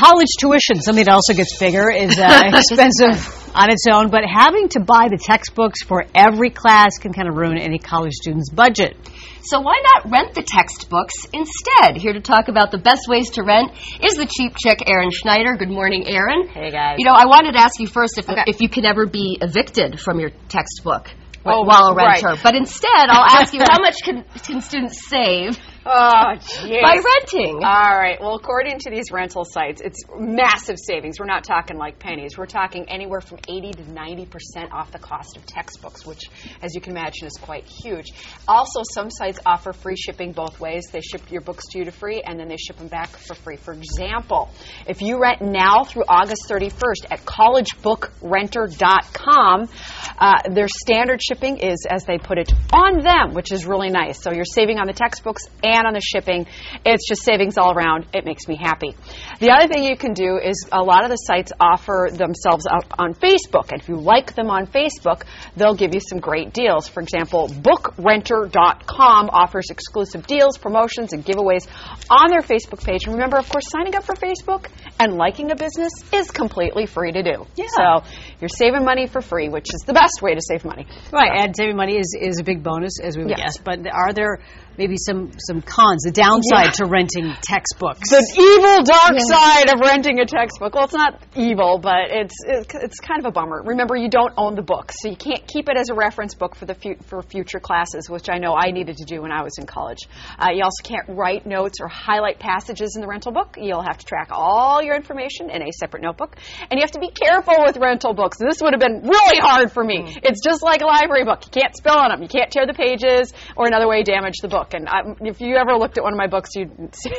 college tuition, something that also gets bigger, is expensive on its own, but having to buy the textbooks for every class can kind of ruin any college student's budget. So why not rent the textbooks instead? Here to talk about the best ways to rent is the Cheap Chick, Erin Schneider. Good morning, Erin. Hey, guys. You know, I wanted to ask you first if you could ever be evicted from your textbook while a renter. Right. But instead, I'll ask you, how much can students save by renting? All right. Well, according to these rental sites, it's massive savings. We're not talking like pennies. We're talking anywhere from 80 to 90% off the cost of textbooks, which, as you can imagine, is quite huge. Also, some sites offer free shipping both ways. They ship your books to you to free, and then they ship them back for free. For example, if you rent now through August 31st at collegebookrenter.com, their standard shipping is, as they put it, on them, which is really nice. So you're saving on the textbooks and on the shipping. It's just savings all around. It makes me happy. The other thing you can do is a lot of the sites offer themselves up on Facebook. And if you like them on Facebook, they'll give you some great deals. For example, bookrenter.com offers exclusive deals, promotions, and giveaways on their Facebook page. And remember, of course, signing up for Facebook and liking a business is completely free to do. Yeah. So you're saving money for free, which is the best way to save money. Right, and saving money is a big bonus, as we would guess. But are there maybe some cons, the downside to renting textbooks? The evil dark side of renting a textbook. Well, it's not evil, but it's kind of a bummer. Remember, you don't own the book, so you can't keep it as a reference book for for future classes, which I know I needed to do when I was in college. You also can't write notes or highlight passages in the rental book. You'll have to track all your information in a separate notebook, and you have to be careful with rental books. This would have been really hard for me. It's just like a library book. You can't spill on them. You can't tear the pages or in other way damage the book. And if you ever looked at one of my books, you'd see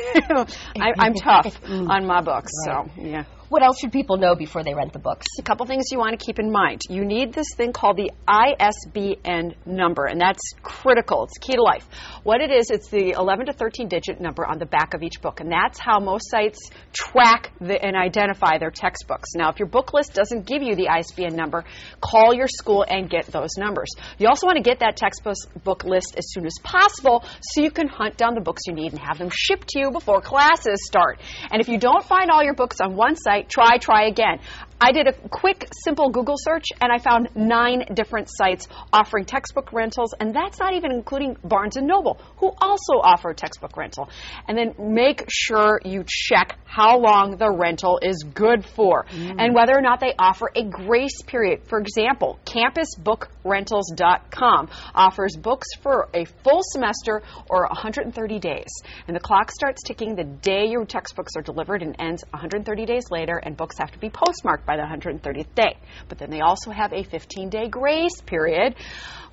I'm tough on my books. Right. So, yeah. What else should people know before they rent the books? A couple things you want to keep in mind. You need this thing called the ISBN number, and that's critical. It's key to life. What it is, it's the 11 to 13-digit number on the back of each book, and that's how most sites track and identify their textbooks. Now, if your book list doesn't give you the ISBN number, call your school and get those numbers. You also want to get that textbook list as soon as possible so you can hunt down the books you need and have them shipped to you before classes start. And if you don't find all your books on one site, try again. I did a quick, simple Google search, and I found 9 different sites offering textbook rentals, and that's not even including Barnes & Noble, who also offer textbook rental. And then make sure you check how long the rental is good for and whether or not they offer a grace period. For example, campusbookrentals.com offers books for a full semester or 130 days. And the clock starts ticking the day your textbooks are delivered and ends 130 days later, and books have to be postmarked by the 130th day. But then they also have a 15-day grace period,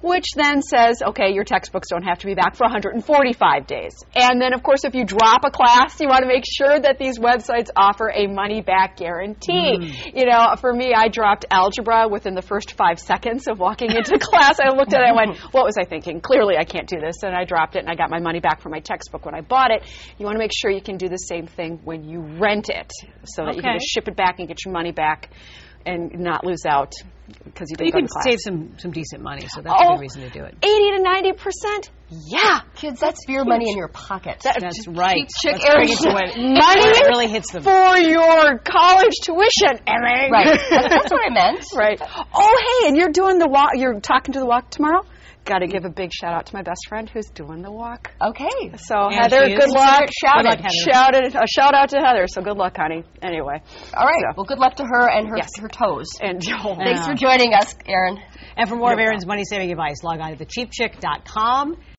which then says, okay, your textbooks don't have to be back for 145 days. And then, of course, if you drop a class, you want to make sure that these websites offer a money-back guarantee. You know, for me, I dropped algebra within the first 5 seconds of walking into class. I looked at it and went, what was I thinking? Clearly, I can't do this. And I dropped it, and I got my money back for my textbook when I bought it. You want to make sure you can do the same thing when you rent it so that you can just ship it back and get your money back and not lose out because you didn't go to class. You can save some decent money, so that's a good reason to do it. 80 to 90%? Yeah. Kids, that's beer money in your pocket. That's right. Cheap Chick money really hits them. For your college tuition, Emily. Right. That's what I meant. Right. Oh, hey, and you're doing the walk. You're talking to the walk tomorrow? Got to give a big shout out to my best friend who's doing the walk. Okay. So Heather, good luck. Shout out to Heather. So good luck, honey. Anyway. All right. So. Well, good luck to her and her toes. And thanks for joining us, Erin. And for more of Erin's money saving advice, log on to thecheapchick.com.